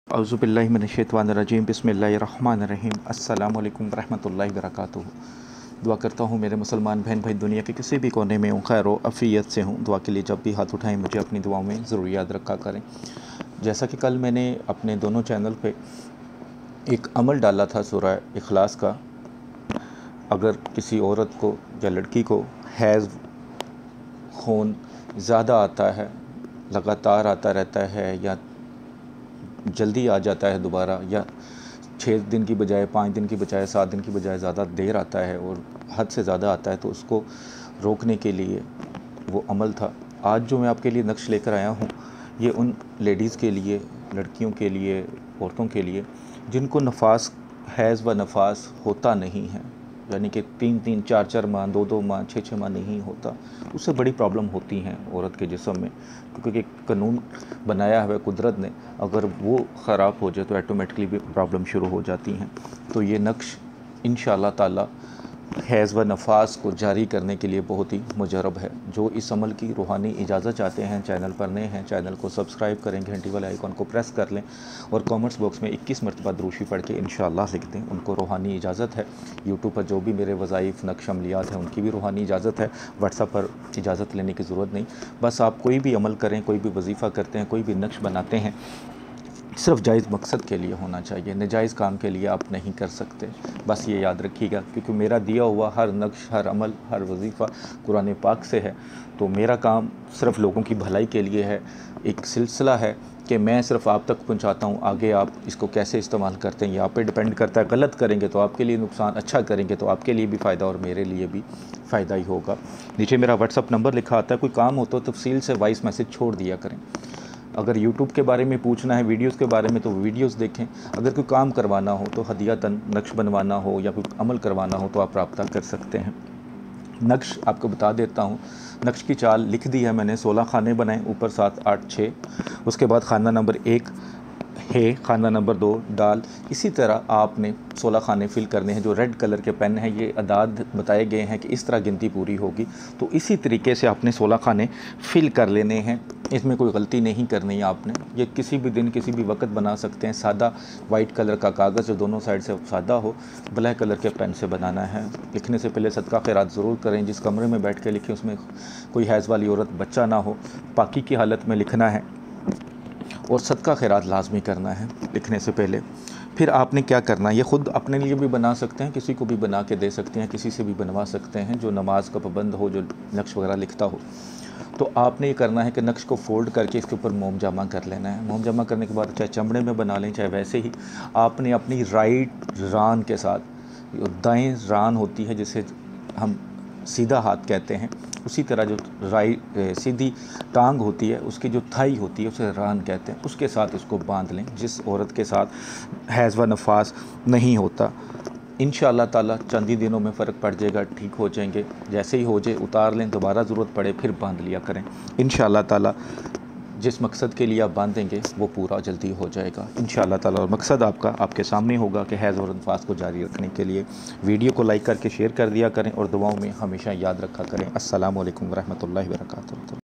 औज़ुबिल्लाहि मिनश्शैतानिर्रजीम बिस्मिल्लाहिर्रहमानिर्रहीम अस्सलामु अलैकुम रहमतुल्लाहि वबरकातुहू। दुआ करता हूँ मेरे मुसलमान बहन भाई दुनिया के किसी भी कोने में खैर व अफ़ियत से हूँ। दुआ के लिए जब भी हाथ उठाएं मुझे अपनी दुआओं में ज़रूर याद रखा करें। जैसा कि कल मैंने अपने दोनों चैनल पे एक अमल डाला था सूरह इखलास का। अगर किसी औरत को या लड़की को हैज़ खून ज़्यादा आता है, लगातार आता रहता है या जल्दी आ जाता है दोबारा, या 6 दिन की बजाय 5 दिन की बजाय 7 दिन की बजाय ज़्यादा देर आता है और हद से ज़्यादा आता है, तो उसको रोकने के लिए वो अमल था। आज जो मैं आपके लिए नक्श लेकर आया हूँ ये उन लेडीज़ के लिए, लड़कियों के लिए, औरतों के लिए जिनको नफास हैज़ व नफास होता नहीं है, यानी कि 3-3, 4-4 माह, 2-2 माह, 6-6 माह नहीं होता। उससे बड़ी प्रॉब्लम होती हैं औरत के जिस्म में, क्योंकि एक कानून बनाया हुआ कुदरत ने, अगर वो ख़राब हो जाए तो ऑटोमेटिकली भी प्रॉब्लम शुरू हो जाती हैं। तो ये नक्श इंशाअल्लाह ताला हैज़ व नफास को जारी करने के लिए बहुत ही मुजरब है। जो इस अमल की रूहानी इजाज़त चाहते हैं, चैनल पर नए हैं, चैनल को सब्सक्राइब करें, घंटी वाले आइकॉन को प्रेस कर लें और कमेंट्स बॉक्स में 21 मरतबा दुरूशी पढ़ के इंशाअल्लाह लिख दें। उनको रूहानी इजाज़त है। यूट्यूब पर जो भी मेरे वज़ाइफ नक्श अमलियात हैं उनकी भी रूहानी इजाज़त है। व्हाट्सएप पर इजाज़त लेने की ज़रूरत नहीं। बस आप कोई भी अमल करें, कोई भी वजीफ़ा करते हैं, कोई भी नक्श बनाते हैं, सिर्फ जायज़ मकसद के लिए होना चाहिए। नाजायज़ काम के लिए आप नहीं कर सकते। बस ये याद रखिएगा, क्योंकि मेरा दिया हुआ हर नक्श, हर अमल, हर वजीफ़ा कुरान पाक से है। तो मेरा काम सिर्फ लोगों की भलाई के लिए है। एक सिलसिला है कि मैं सिर्फ आप तक पहुंचाता हूं। आगे आप इसको कैसे इस्तेमाल करते हैं ये आप पे डिपेंड करता है। गलत करेंगे तो आपके लिए नुकसान, अच्छा करेंगे तो आपके लिए भी फ़ायदा और मेरे लिए भी फ़ायदा ही होगा। नीचे मेरा व्हाट्सअप नंबर लिखा आता है। कोई काम हो तो तफसील से वॉइस मैसेज छोड़ दिया करें। अगर यूट्यूब के बारे में पूछना है, वीडियोस के बारे में, तो वीडियोस देखें। अगर कोई काम करवाना हो तो हदियतन नक्श बनवाना हो या कोई अमल करवाना हो तो आप रब्ता कर सकते हैं। नक्श आपको बता देता हूँ। नक्श की चाल लिख दी है मैंने। 16 खाने बनाए, ऊपर 7, 8, 6। उसके बाद खाना नंबर 1 है, खाना नंबर 2 डाल। इसी तरह आपने 16 खाने फिल करने हैं। जो रेड कलर के पेन हैं ये अदाद बताए गए हैं कि इस तरह गिनती पूरी होगी। तो इसी तरीके से आपने 16 खाने फिल कर लेने हैं। इसमें कोई गलती नहीं करनी है आपने। ये किसी भी दिन किसी भी वक्त बना सकते हैं। सादा वाइट कलर का कागज़ जो दोनों साइड से सादा हो, ब्लैक कलर के पेन से बनाना है। लिखने से पहले सदका खैरात ज़रूर करें। जिस कमरे में बैठ के लिखें उसमें कोई हैज़ वाली औरत, बच्चा ना हो। पाकी की हालत में लिखना है और सदका खैरात लाजमी करना है लिखने से पहले। फिर आपने क्या करना है, ये ख़ुद अपने लिए भी बना सकते हैं, किसी को भी बना के दे सकते हैं, किसी से भी बनवा सकते हैं जो नमाज का पाबंद हो, जो नक्श वगैरह लिखता हो। तो आपने ये करना है कि नक्श को फोल्ड करके इसके ऊपर मोम जमा कर लेना है। मोम जमा करने के बाद चाहे चमड़े में बना लें चाहे वैसे ही, आपने अपनी राइट रान के साथ, दाएँ रान होती है जिसे हम सीधा हाथ कहते हैं, उसी तरह जो सीधी टांग होती है उसकी जो थाई होती है उसे रान कहते हैं, उसके साथ इसको बांध लें। जिस औरत के साथ हैज़ व नफास नहीं होता, इंशाअल्लाह ताला चंद ही दिनों में फ़र्क पड़ जाएगा, ठीक हो जाएंगे। जैसे ही हो जाए उतार लें, दोबारा ज़रूरत पड़े फिर बांध लिया करें। इंशाअल्लाह ताला जिस मकसद के लिए आप बांधेंगे वो पूरा जल्दी हो जाएगा इंशाअल्लाह ताला। और मकसद आपका आपके सामने होगा कि हैज़ और नफास को जारी रखने के लिए वीडियो को लाइक करके शेयर कर दिया करें और दुआओं में हमेशा याद रखा करें। अस्सलामु अलैकुम रहमतुल्लाहि व बरकातुहू।